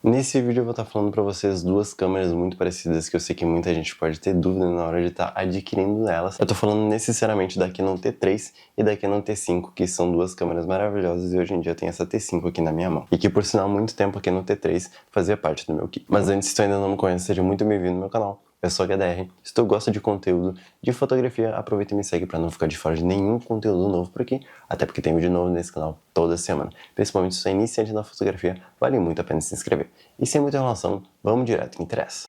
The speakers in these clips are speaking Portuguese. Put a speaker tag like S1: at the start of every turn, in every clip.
S1: Nesse vídeo eu vou estar falando para vocês duas câmeras muito parecidas que eu sei que muita gente pode ter dúvida na hora de estar adquirindo elas. Eu tô falando necessariamente da Canon T3 e da Canon T5, que são duas câmeras maravilhosas e hoje em dia eu tenho essa T5 aqui na minha mão. E que por sinal há muito tempo a Canon T3 fazia parte do meu kit. Mas antes, se tu ainda não me conhece, seja muito bem-vindo no meu canal. Eu sou HDR, se tu gosta de conteúdo de fotografia, aproveita e me segue para não ficar de fora de nenhum conteúdo novo por aqui, até porque tem vídeo novo nesse canal toda semana. Principalmente se você é iniciante na fotografia, vale muito a pena se inscrever. E sem muita enrolação, vamos direto ao que interessa.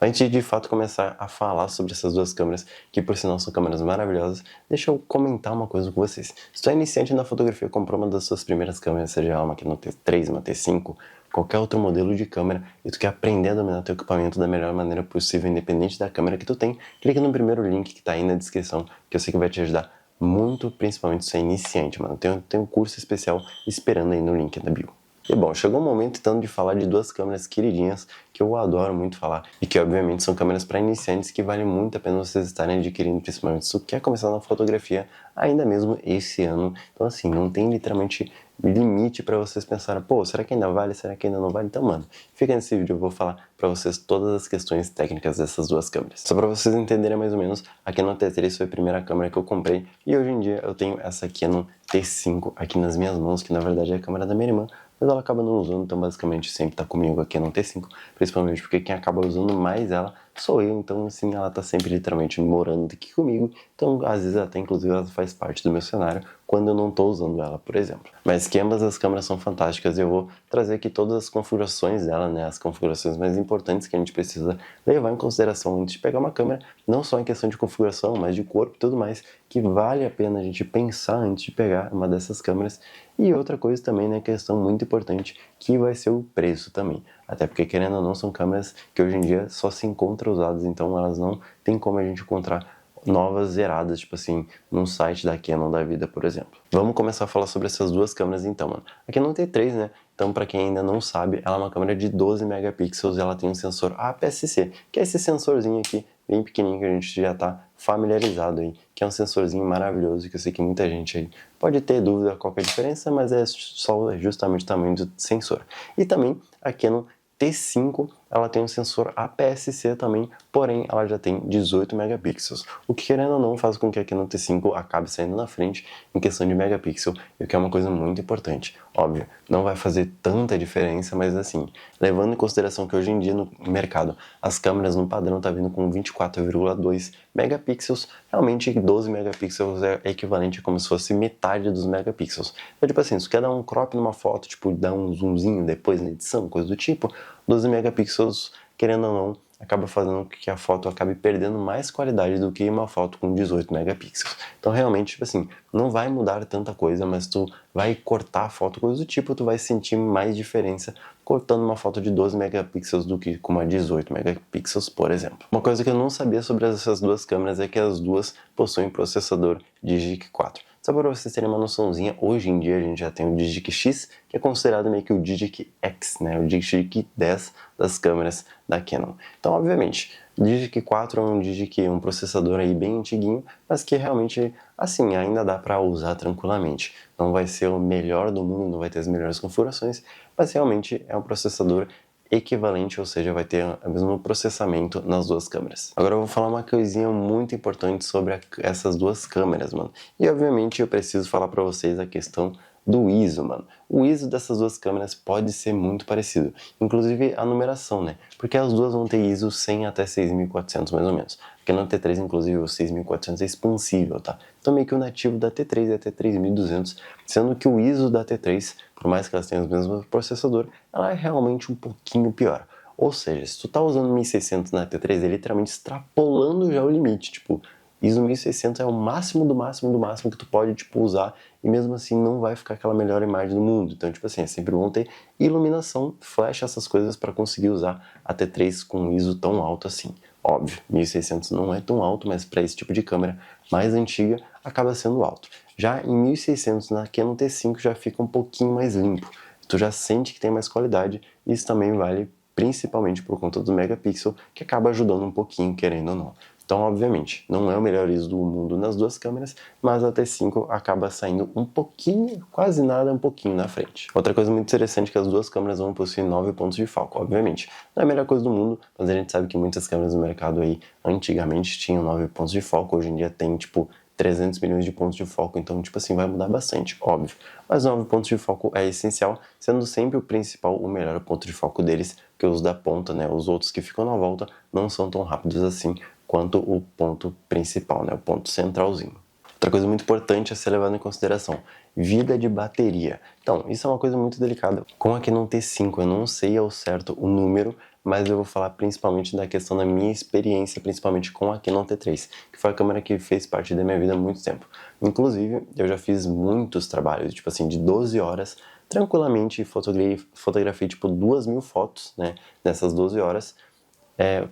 S1: Antes de fato começar a falar sobre essas duas câmeras, que por sinal são câmeras maravilhosas, deixa eu comentar uma coisa com vocês. Se tu é iniciante na fotografia, comprou uma das suas primeiras câmeras, seja ela uma Canon T3, uma T5, qualquer outro modelo de câmera, e tu quer aprender a dominar teu equipamento da melhor maneira possível, independente da câmera que tu tem, clica no primeiro link que tá aí na descrição, que eu sei que vai te ajudar muito, principalmente se você é iniciante, mano. Tem um curso especial esperando aí no link da bio. E bom, chegou o momento então de falar de duas câmeras queridinhas que eu adoro muito falar e que obviamente são câmeras para iniciantes que vale muito a pena vocês estarem adquirindo, principalmente se você quer começar na fotografia ainda mesmo esse ano. Então assim, não tem literalmente limite para vocês pensarem, pô, será que ainda vale? Será que ainda não vale? Então, mano, fica nesse vídeo, eu vou falar para vocês todas as questões técnicas dessas duas câmeras. Só para vocês entenderem mais ou menos, a Canon T3 foi a primeira câmera que eu comprei e hoje em dia eu tenho essa Canon T5 aqui nas minhas mãos, que na verdade é a câmera da minha irmã, mas ela acaba não usando, então basicamente sempre tá comigo aqui no T5, principalmente porque quem acaba usando mais ela sou eu, então assim, ela tá sempre literalmente morando aqui comigo, então às vezes até inclusive ela faz parte do meu cenário quando eu não tô usando ela, por exemplo. Mas que ambas as câmeras são fantásticas e eu vou trazer aqui todas as configurações dela, né, as configurações mais importantes que a gente precisa levar em consideração antes de pegar uma câmera, não só em questão de configuração, mas de corpo e tudo mais, que vale a pena a gente pensar antes de pegar uma dessas câmeras. E outra coisa também, né, questão muito importante, que vai ser o preço também. Até porque, querendo ou não, são câmeras que hoje em dia só se encontram usadas, então elas não tem como a gente encontrar novas zeradas, tipo assim, num site da Canon da vida, por exemplo. Vamos começar a falar sobre essas duas câmeras então, mano. A Canon T3, né, então pra quem ainda não sabe, ela é uma câmera de 12 megapixels e ela tem um sensor APS-C, que é esse sensorzinho aqui, bem pequenininho, que a gente já tá familiarizado aí, que é um sensorzinho maravilhoso, que eu sei que muita gente aí pode ter dúvida qual que é a diferença, mas é só justamente o tamanho do sensor. E também a Canon T5, ela tem um sensor APS-C também, porém ela já tem 18 megapixels, o que querendo ou não faz com que a Canon T5 acabe saindo na frente em questão de megapixel, o que é uma coisa muito importante. Óbvio, não vai fazer tanta diferença, mas assim, levando em consideração que hoje em dia no mercado as câmeras no padrão tá vindo com 24,2 megapixels, realmente 12 megapixels é equivalente a como se fosse metade dos megapixels. Então, tipo assim, se tu quer dar um crop numa foto, tipo, dar um zoomzinho depois na edição, coisa do tipo, 12 megapixels, querendo ou não, acaba fazendo com que a foto acabe perdendo mais qualidade do que uma foto com 18 megapixels. Então, realmente, tipo assim, não vai mudar tanta coisa, mas tu vai cortar a foto, coisa do tipo, tu vai sentir mais diferença cortando uma foto de 12 megapixels do que com uma 18 megapixels, por exemplo. Uma coisa que eu não sabia sobre essas duas câmeras é que as duas possuem processador Digic 4. Só para vocês terem uma noçãozinha, hoje em dia a gente já tem o Digic X, que é considerado meio que o Digic X, né? O Digic 10 das câmeras da Canon. Então, obviamente, o Digic 4 é um processador aí bem antiguinho, mas que realmente, assim, ainda dá para usar tranquilamente. Não vai ser o melhor do mundo, não vai ter as melhores configurações, mas realmente é um processador equivalente, ou seja, vai ter o mesmo processamento nas duas câmeras. Agora eu vou falar uma coisinha muito importante sobre essas duas câmeras, mano. E obviamente eu preciso falar para vocês a questão do ISO, mano. O ISO dessas duas câmeras pode ser muito parecido, inclusive a numeração, né? Porque as duas vão ter ISO 100 até 6400 mais ou menos. Porque na T3, inclusive, o 6400 é expansível, tá? Então meio que o nativo da T3 é até 3200, sendo que o ISO da T3, por mais que elas tenham o mesmo processador, ela é realmente um pouquinho pior. Ou seja, se tu tá usando 1600 na T3, é literalmente extrapolando já o limite, tipo, ISO 1600 é o máximo do máximo do máximo que tu pode, tipo, usar e mesmo assim não vai ficar aquela melhor imagem do mundo. Então, tipo assim, é sempre bom ter iluminação, flash, essas coisas para conseguir usar a T3 com ISO tão alto assim. Óbvio, 1600 não é tão alto, mas para esse tipo de câmera mais antiga acaba sendo alto. Já em 1600 na Canon T5 já fica um pouquinho mais limpo. Tu já sente que tem mais qualidade, e isso também vale principalmente por conta do megapixel, que acaba ajudando um pouquinho, querendo ou não. Então, obviamente, não é o melhor ISO do mundo nas duas câmeras, mas a T5 acaba saindo um pouquinho, quase nada, um pouquinho na frente. Outra coisa muito interessante é que as duas câmeras vão possuir 9 pontos de foco, obviamente. Não é a melhor coisa do mundo, mas a gente sabe que muitas câmeras no mercado aí, antigamente, tinham 9 pontos de foco, hoje em dia tem, tipo, 300 milhões de pontos de foco, então, tipo assim, vai mudar bastante, óbvio. Mas 9 pontos de foco é essencial, sendo sempre o principal, o melhor ponto de foco deles, que os da ponta, né, os outros que ficam na volta, não são tão rápidos assim quanto o ponto principal, né, o ponto centralzinho. Outra coisa muito importante a ser levada em consideração, vida de bateria. Então, isso é uma coisa muito delicada. Com a Canon T5, eu não sei ao certo o número, mas eu vou falar principalmente da questão da minha experiência, principalmente com a Canon T3, que foi a câmera que fez parte da minha vida há muito tempo. Inclusive, eu já fiz muitos trabalhos, tipo assim, de 12 horas, tranquilamente fotografei tipo 2.000 fotos, né, nessas 12 horas,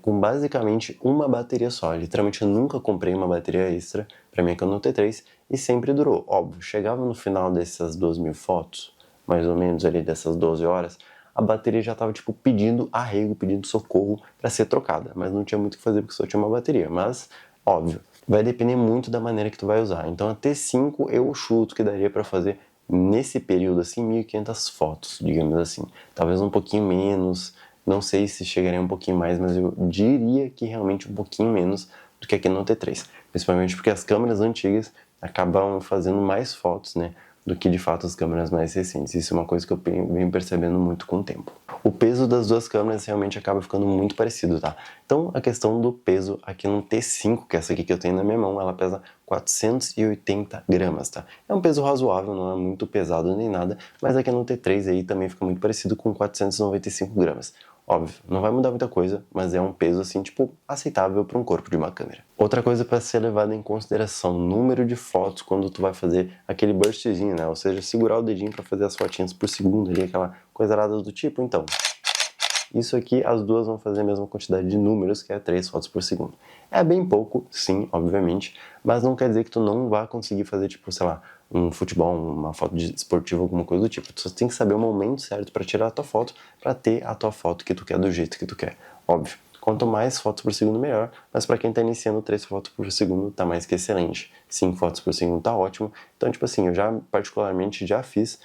S1: com basicamente uma bateria só. Literalmente eu nunca comprei uma bateria extra para minha Canon T3 e sempre durou. Óbvio, chegava no final dessas 2.000 fotos, mais ou menos ali dessas 12 horas, a bateria já tava tipo pedindo arrego, pedindo socorro para ser trocada, mas não tinha muito o que fazer porque só tinha uma bateria. Mas, óbvio, vai depender muito da maneira que tu vai usar. Então a T5 eu chuto que daria para fazer nesse período assim 1.500 fotos, digamos assim. Talvez um pouquinho menos, não sei se chegaria um pouquinho mais, mas eu diria que realmente um pouquinho menos do que aqui no T3. Principalmente porque as câmeras antigas acabam fazendo mais fotos, né, do que de fato as câmeras mais recentes. Isso é uma coisa que eu venho percebendo muito com o tempo. O peso das duas câmeras realmente acaba ficando muito parecido, tá? Então a questão do peso aqui no T5, que é essa aqui que eu tenho na minha mão, ela pesa 480 gramas, tá? É um peso razoável, não é muito pesado nem nada, mas aqui no T3 aí também fica muito parecido com 495 gramas. Óbvio, não vai mudar muita coisa, mas é um peso assim, tipo, aceitável para um corpo de uma câmera. Outra coisa para ser levada em consideração, número de fotos quando tu vai fazer aquele burstzinho, né? Ou seja, segurar o dedinho para fazer as fotinhas por segundo ali, aquela coisa arada do tipo, então. Isso aqui, as duas vão fazer a mesma quantidade de números, que é 3 fotos por segundo. É bem pouco, sim, obviamente, mas não quer dizer que tu não vá conseguir fazer, tipo, sei lá, um futebol, uma foto de esportivo, alguma coisa do tipo. Tu só tem que saber o momento certo para tirar a tua foto, para ter a tua foto que tu quer do jeito que tu quer. Óbvio, quanto mais fotos por segundo, melhor, mas para quem tá iniciando 3 fotos por segundo, tá mais que excelente. 5 fotos por segundo tá ótimo. Então, tipo assim, eu já particularmente já fiz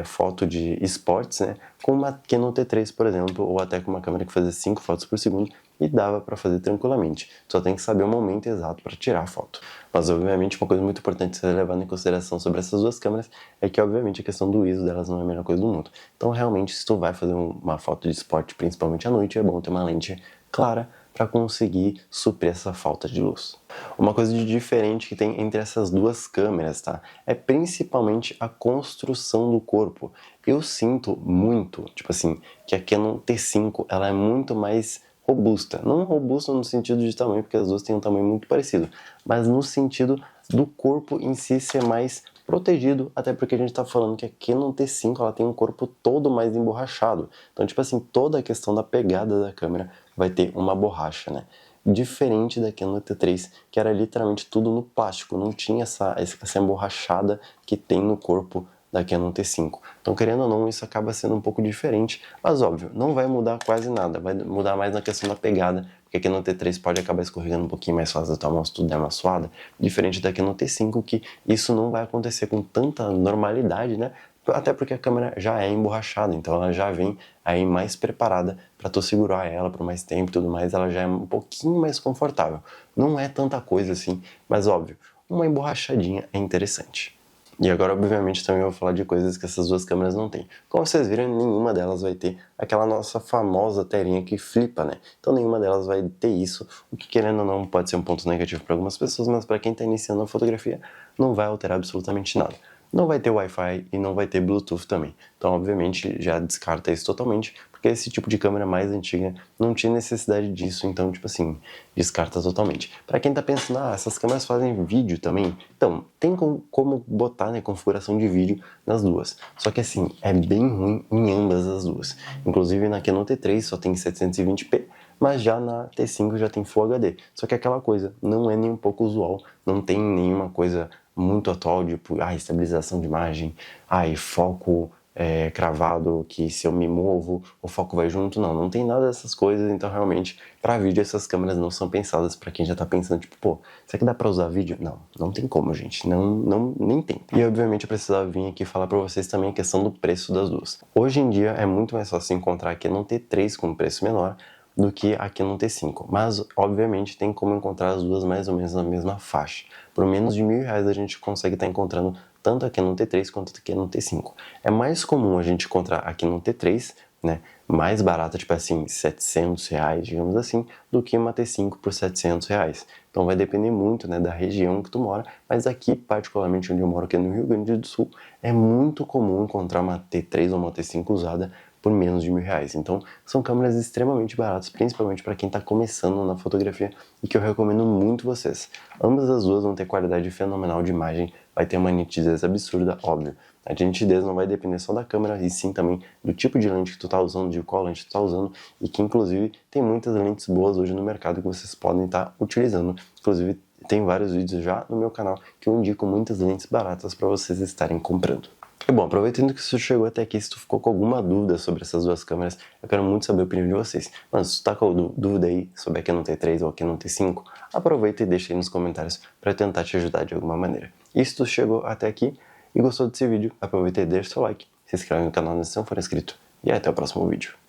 S1: foto de esportes, né, com uma Canon T3, por exemplo, ou até com uma câmera que fazia 5 fotos por segundo e dava para fazer tranquilamente. Só tem que saber o momento exato para tirar a foto. Mas, obviamente, uma coisa muito importante ser levada em consideração sobre essas duas câmeras é que, obviamente, a questão do ISO delas não é a melhor coisa do mundo. Então, realmente, se tu vai fazer uma foto de esporte, principalmente à noite, é bom ter uma lente clara para conseguir suprir essa falta de luz. Uma coisa de diferente que tem entre essas duas câmeras, tá? É principalmente a construção do corpo. Eu sinto muito, tipo assim, que a Canon T5, ela é muito mais robusta. Não robusta no sentido de tamanho, porque as duas têm um tamanho muito parecido, mas no sentido do corpo em si ser mais protegido, até porque a gente tá falando que a Canon T5 ela tem um corpo todo mais emborrachado. Então, tipo assim, toda a questão da pegada da câmera vai ter uma borracha, né? Diferente da Canon T3, que era literalmente tudo no plástico, não tinha essa emborrachada que tem no corpo da Canon T5. Então, querendo ou não, isso acaba sendo um pouco diferente, mas óbvio, não vai mudar quase nada, vai mudar mais na questão da pegada, porque a Canon T3 pode acabar escorregando um pouquinho mais fácil da tua mão se tu der uma suada, diferente da Canon T5, que isso não vai acontecer com tanta normalidade, né? Até porque a câmera já é emborrachada, então ela já vem aí mais preparada para tu segurar ela por mais tempo e tudo mais, ela já é um pouquinho mais confortável. Não é tanta coisa assim, mas óbvio, uma emborrachadinha é interessante. E agora, obviamente, também eu vou falar de coisas que essas duas câmeras não têm. Como vocês viram, nenhuma delas vai ter aquela nossa famosa telinha que flipa, né? Então nenhuma delas vai ter isso, o que querendo ou não pode ser um ponto negativo para algumas pessoas, mas para quem está iniciando a fotografia não vai alterar absolutamente nada. Não vai ter Wi-Fi e não vai ter Bluetooth também. Então, obviamente, já descarta isso totalmente, porque esse tipo de câmera mais antiga não tinha necessidade disso, então, tipo assim, descarta totalmente. Para quem tá pensando, essas câmeras fazem vídeo também, então, tem como botar, né, configuração de vídeo nas duas. Só que assim, é bem ruim em ambas as duas. Inclusive na Canon T3 só tem 720p, mas já na T5 já tem Full HD. Só que aquela coisa não é nem um pouco usual, não tem nenhuma coisa muito atual, tipo, estabilização de imagem, foco cravado, que se eu me movo, o foco vai junto. Não tem nada dessas coisas. Então, realmente, para vídeo, essas câmeras não são pensadas para quem já tá pensando, tipo, pô, será que dá pra usar vídeo? Não tem como, gente. Nem tem. E, obviamente, eu precisava vir aqui falar pra vocês também a questão do preço das duas. Hoje em dia, é muito mais fácil encontrar a Canon T3 com preço menor do que a Canon T5. Mas, obviamente, tem como encontrar as duas mais ou menos na mesma faixa. Por menos de R$ 1.000 a gente consegue estar encontrando tanto a Canon T3 quanto a Canon T5. É mais comum a gente encontrar a Canon T3, né, mais barata, tipo assim, R$ 700, digamos assim, do que uma T5 por R$ 700. Então vai depender muito, né, da região que tu mora, mas aqui, particularmente onde eu moro, aqui no Rio Grande do Sul, é muito comum encontrar uma T3 ou uma T5 usada por menos de R$ 1.000. Então, são câmeras extremamente baratas, principalmente para quem está começando na fotografia e que eu recomendo muito vocês. Ambas as duas vão ter qualidade fenomenal de imagem, vai ter uma nitidez absurda, óbvio. A nitidez não vai depender só da câmera, e sim também do tipo de lente que tu tá usando, de qual lente tu tá usando, e que inclusive tem muitas lentes boas hoje no mercado que vocês podem estar utilizando. Inclusive, tem vários vídeos já no meu canal que eu indico muitas lentes baratas para vocês estarem comprando. E bom, aproveitando que você chegou até aqui, se tu ficou com alguma dúvida sobre essas duas câmeras, eu quero muito saber a opinião de vocês. Mas se tu tá com dúvida aí sobre a Canon T3 ou a Canon T5, aproveita e deixa aí nos comentários para tentar te ajudar de alguma maneira. E se tu chegou até aqui e gostou desse vídeo, aproveita e deixa seu like, se inscreve no canal se não for inscrito, e até o próximo vídeo.